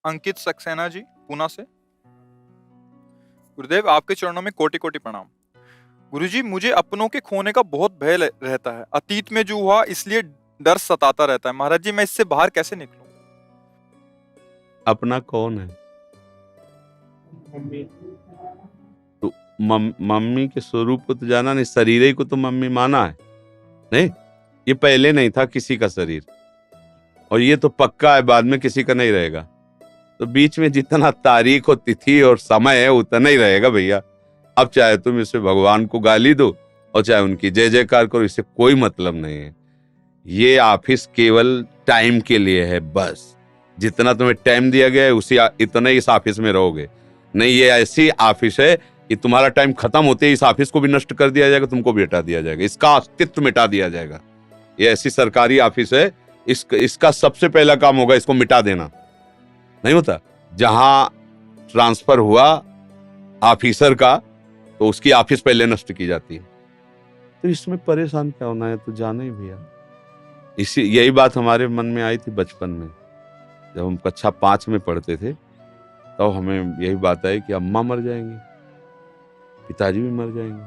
अंकित सक्सेना जी, पूना से। गुरुदेव, आपके चरणों में कोटि कोटि प्रणाम। गुरुजी, मुझे अपनों के खोने का बहुत भय रहता है। अतीत में जो हुआ इसलिए डर सताता रहता है। महाराज जी, मैं इससे बाहर कैसे निकलूं? अपना कौन है? मम्मी। तो मम्मी के स्वरूप को तो जाना नहीं, शरीर ही को तो मम्मी माना है। नहीं, ये पहले नहीं था किसी का शरीर, और ये तो पक्का है बाद में किसी का नहीं रहेगा। तो बीच में जितना तारीख और तिथि और समय है उतना ही रहेगा भैया। अब चाहे तुम इसे भगवान को गाली दो और चाहे उनकी जय जयकार करो, इससे कोई मतलब नहीं है। ये ऑफिस केवल टाइम के लिए है बस। जितना तुम्हें टाइम दिया गया है उसी इतने इस ऑफिस में रहोगे। नहीं, ये ऐसी ऑफिस है कि तुम्हारा टाइम खत्म होते ही इस ऑफिस को भी नष्ट कर दिया जाएगा, तुमको भी हटा दिया जाएगा, इसका अस्तित्व मिटा दिया जाएगा। ये ऐसी सरकारी ऑफिस है, इसका सबसे पहला काम होगा इसको मिटा देना। नहीं होता, जहां ट्रांसफर हुआ ऑफिसर का तो उसकी ऑफिस पहले नष्ट की जाती है। तो इसमें परेशान क्या होना है, तो जाना ही भैया। यही बात हमारे मन में आई थी बचपन में, जब हम कक्षा 5 में पढ़ते थे। तो हमें यही बात आई कि अम्मा मर जाएंगी, पिताजी भी मर जाएंगे,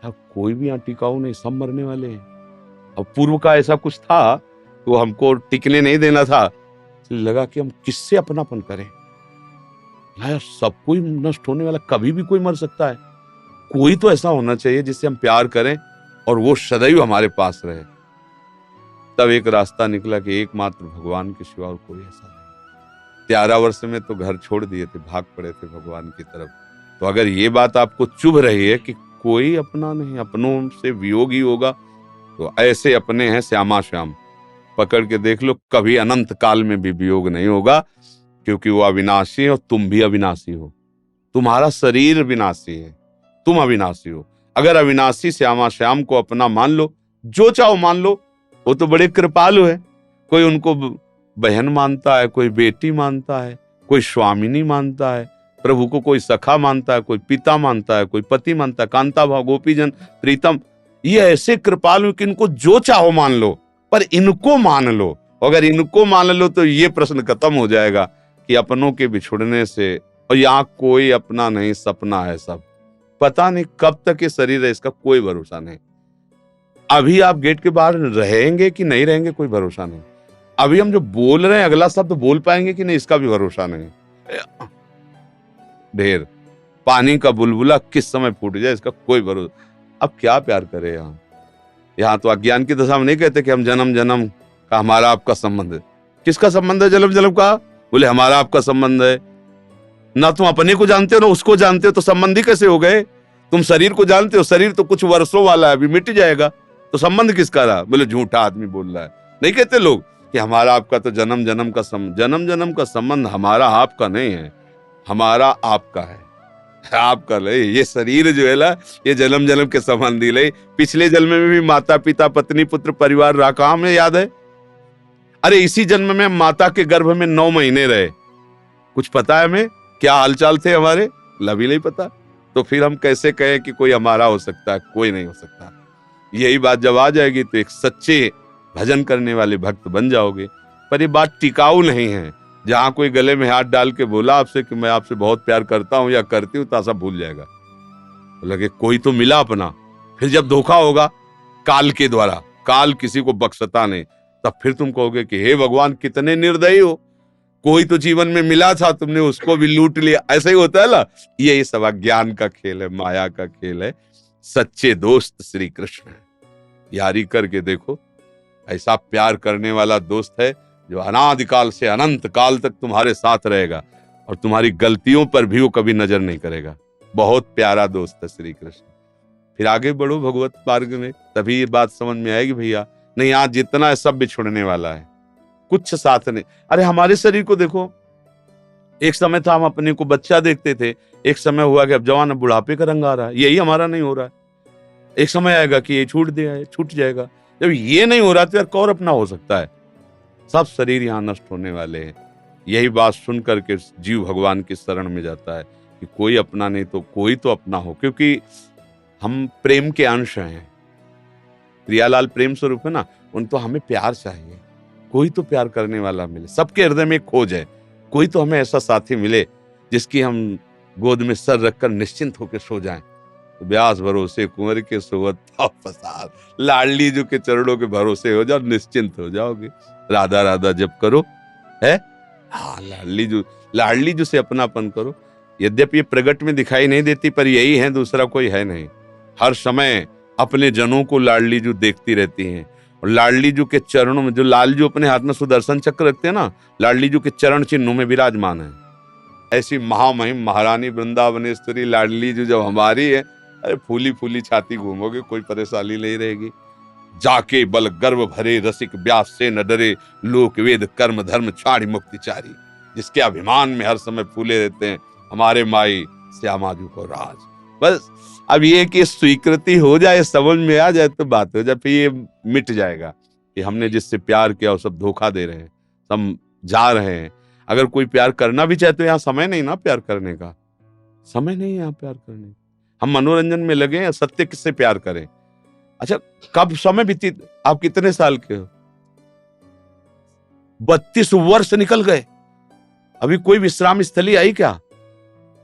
अब कोई भी यहाँ टिकाऊ नहीं, सब मरने वाले हैं। अब पूर्व का ऐसा कुछ था तो हमको टिकने नहीं देना था, लगा कि हम किससे अपनापन करें यार, सब कोई नष्ट होने वाला, कभी भी कोई मर सकता है। कोई तो ऐसा होना चाहिए जिससे हम प्यार करें और वो सदैव हमारे पास रहे। तब एक रास्ता निकला कि एकमात्र भगवान के सिवा और कोई ऐसा नहीं। 13 वर्ष में तो घर छोड़ दिए थे, भाग पड़े थे भगवान की तरफ। तो अगर ये बात आपको चुभ रही है कि कोई अपना नहीं, अपनों से वियोग ही होगा, तो ऐसे अपने हैं श्यामा श्याम, पकड़ के देख लो, कभी अनंत काल में भी वियोग नहीं होगा, क्योंकि वो अविनाशी है और तुम भी अविनाशी हो। तुम्हारा शरीर विनाशी है, तुम अविनाशी हो। अगर अविनाशी श्यामा श्याम को अपना मान लो, जो चाहो मान लो, वो तो बड़े कृपालु है। कोई उनको बहन मानता है, कोई बेटी मानता है, कोई स्वामिनी मानता है, प्रभु को कोई सखा मानता है, कोई पिता मानता है, कोई पति मानता है, कांता भाव गोपीजन प्रीतम। ये ऐसे कृपालु कि इनको जो चाहो मान लो, पर इनको मान लो। अगर इनको मान लो तो ये प्रश्न खत्म हो जाएगा कि अपनों के बिछुड़ने से, और यहाँ कोई अपना नहीं, सपना है सब। पता नहीं कब तक ये शरीर है, इसका कोई भरोसा नहीं। अभी आप गेट के बाहर रहेंगे कि नहीं रहेंगे, कोई भरोसा नहीं। अभी हम जो बोल रहे हैं अगला शब्द बोल पाएंगे कि नहीं, इसका भी भरोसा नहीं। ढेर पानी का बुलबुला किस समय फूट जाए, इसका कोई भरोसा। अब क्या प्यार करे यहाँ तो अज्ञान की दशा में नहीं कहते कि हम जन्म जन्म का हमारा आपका संबंध है। किसका संबंध है जन्म जन्म का? बोले हमारा आपका संबंध है। ना तुम अपने को जानते हो ना उसको जानते हो, तो संबंधी कैसे हो गए? तुम शरीर को जानते हो, शरीर तो कुछ वर्षों वाला है, अभी मिट जाएगा, तो संबंध किसका रहा? बोले झूठा आदमी बोल रहा है। नहीं कहते लोग कि हमारा आपका तो जन्म जन्म का संबंध। जन्म जन्म का संबंध हमारा आपका नहीं है, हमारा आपका है। आपका ले ये शरीर जो है ना, ये जन्म जन्म के संबंधी ले। पिछले जन्म में भी माता पिता पत्नी पुत्र परिवार रहा, कहाँ हमें याद है? अरे इसी जन्म में माता के गर्भ में 9 महीने रहे, कुछ पता है हमें क्या हालचाल थे हमारे? लभी नहीं पता। तो फिर हम कैसे कहें कि कोई हमारा हो सकता है? कोई नहीं हो सकता। यही बात जब आ जाएगी तो एक सच्चे भजन करने वाले भक्त बन जाओगे। पर ये बात टिकाऊ नहीं है। जहां कोई गले में हाथ डाल के बोला आपसे कि मैं आपसे बहुत प्यार करता हूं या करती हूं, तो सब भूल जाएगा। तो लगे कोई तो मिला अपना। फिर जब धोखा होगा काल के द्वारा, काल किसी को बख्शता नहीं, तब फिर तुम कहोगे कि हे भगवान कितने निर्दयी हो, कोई तो जीवन में मिला था, तुमने उसको भी लूट लिया। ऐसा ही होता है ना। ये सब अज्ञान का खेल है, माया का खेल है। सच्चे दोस्त श्री कृष्ण है। यारी करके देखो, ऐसा प्यार करने वाला दोस्त है जो अनादिकाल से अनंत काल तक तुम्हारे साथ रहेगा और तुम्हारी गलतियों पर भी वो कभी नजर नहीं करेगा। बहुत प्यारा दोस्त है श्री कृष्ण। फिर आगे बढ़ो भगवत मार्ग में, तभी ये बात समझ में आएगी भैया। नहीं, आज जितना है सब बिछुड़ने वाला है, कुछ साथ नहीं। अरे हमारे शरीर को देखो, एक समय था हम अपने को बच्चा देखते थे, एक समय हुआ कि अब जवान, बुढ़ापे का रंग आ रहा है, यही हमारा नहीं हो रहा है। एक समय आएगा कि ये छूट जाएगा। जब ये नहीं हो रहा तो यार कौन अपना हो सकता है? सब शरीर यहाँ नष्ट होने वाले हैं। यही बात सुन करके जीव भगवान की शरण में जाता है कि कोई अपना नहीं तो कोई तो अपना हो, क्योंकि हम प्रेम के अंश हैं। प्रियालाल प्रेम स्वरूप है ना, उन तो हमें प्यार चाहिए, कोई तो प्यार करने वाला मिले। सबके हृदय में एक खोज है, कोई तो हमें ऐसा साथी मिले जिसकी हम गोद में सर रखकर निश्चिंत होकर सो जाएं। तो ब्यास भरोसे कुंवर के सोवत पाँव पसार, लाडली जो के चरणों के भरोसे हो जाओ, निश्चिंत हो जाओगे। राधा राधा जप करो, है हाँ, लाडली जो से अपनापन करो। यद्यपि ये प्रगट में दिखाई नहीं देती, पर यही है, दूसरा कोई है नहीं। हर समय अपने जनों को लाडली जो देखती रहती हैं, और लाडली जो के चरणों में, जो लाल जो अपने हाथ में सुदर्शन चक्र रखते हैं ना, लाडली जो के चरण चिन्हों में विराजमान है। ऐसी महामहिम महारानी वृंदावनेश्वरी लाडली जो जब हमारी है, अरे फूली फूली छाती घूमोगे, कोई परेशानी नहीं रहेगी। जाके बल गर्व भरे रसिक व्यास से न डरे, लोक वेद कर्म धर्म छाड़ी मुक्ति चारी। जिसके अभिमान में हर समय फूले रहते हैं हमारे माई श्यामाजू को राज। बस अब ये कि स्वीकृति हो जाए, समझ में आ जाए तो बात हो जाए, फिर ये मिट जाएगा कि हमने जिससे प्यार किया वो सब धोखा दे रहे हैं, सब जा रहे हैं। अगर कोई प्यार करना भी चाहे तो यहाँ समय नहीं ना प्यार करने का, समय नहीं है यहाँ प्यार करने का। हम मनोरंजन में लगे हैं, सत्य किससे प्यार करें। अच्छा, कब समय बीती, आप कितने साल के हो? 32 वर्ष निकल गए, अभी कोई विश्राम स्थली आई क्या?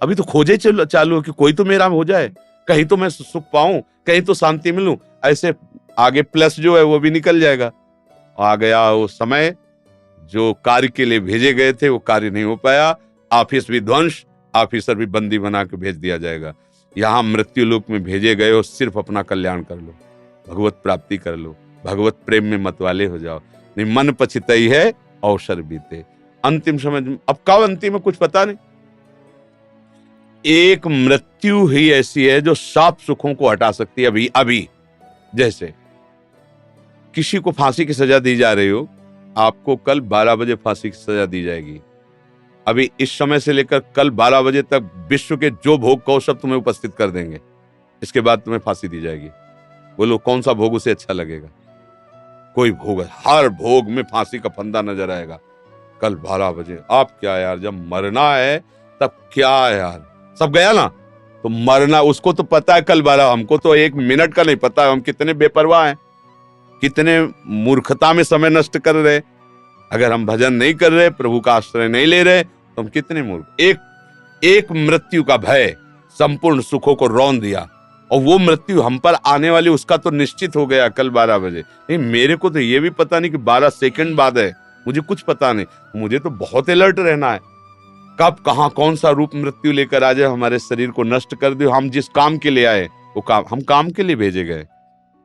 अभी तो खोजे चालू कि कोई तो मेरा हो जाए, कहीं तो मैं सुख पाऊं, कहीं तो शांति मिलूं। ऐसे आगे प्लस जो है वो भी निकल जाएगा। आ गया वो समय, जो कार्य के लिए भेजे गए थे वो कार्य नहीं हो पाया। ऑफिस भी ध्वंस, ऑफिसर भी बंदी बना के भेज दिया जाएगा। यहाँ मृत्यु लोक में भेजे गए हो, सिर्फ अपना कल्याण कर लो, भगवत प्राप्ति कर लो, भगवत प्रेम में मतवाले हो जाओ। नहीं, मन पछितई है अवसर बीते। अंतिम समय, अब कब अंतिम है कुछ पता नहीं। एक मृत्यु ही ऐसी है जो सब सुखों को हटा सकती है। अभी जैसे किसी को फांसी की सजा दी जा रही हो, आपको कल 12 बजे फांसी की सजा दी जाएगी। अभी इस समय से लेकर कल 12 बजे तक विश्व के जो भोग कहो सब तुम्हें उपस्थित कर देंगे, इसके बाद तुम्हें फांसी दी जाएगी। बोलो कौन सा भोग उसे अच्छा लगेगा? कोई भोग, हर भोग में फांसी का फंदा नजर आएगा। कल 12 बजे। आप क्या यार, जब मरना है तब क्या यार, सब गया ना, तो मरना उसको तो पता है कल 12, हमको तो 1 मिनट का नहीं पता है। हम कितने बेपरवाह हैं, कितने मूर्खता में समय नष्ट कर रहे। अगर हम भजन नहीं कर रहे, प्रभु का आश्रय नहीं ले रहे, तो हम कितने मूर्ख। एक मृत्यु का भय संपूर्ण सुखों को रौंद दिया, और वो मृत्यु हम पर आने वाली, उसका तो निश्चित हो गया कल 12 बजे। नहीं, मेरे को तो ये भी पता नहीं कि 12 सेकंड बाद है, मुझे कुछ पता नहीं। मुझे तो बहुत अलर्ट रहना है, कब कहां कौन सा रूप मृत्यु लेकर आ जाए, हमारे शरीर को नष्ट कर दे। हम जिस काम के लिए आए, वो काम, हम काम के लिए भेजे गए,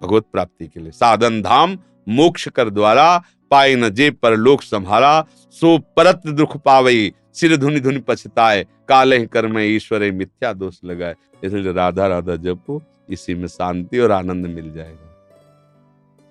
भगवत प्राप्ति के लिए। साधन धाम मोक्ष कर द्वारा, पाए न जे परलोक संहारा। सो परत दुख पावई, सिर धुनि धुनि पछताए, काले कर्म ईश्वर मिथ्या दोष लगाए। इसलिए राधा राधा जपो, इसी में शांति और आनंद मिल जाएगा।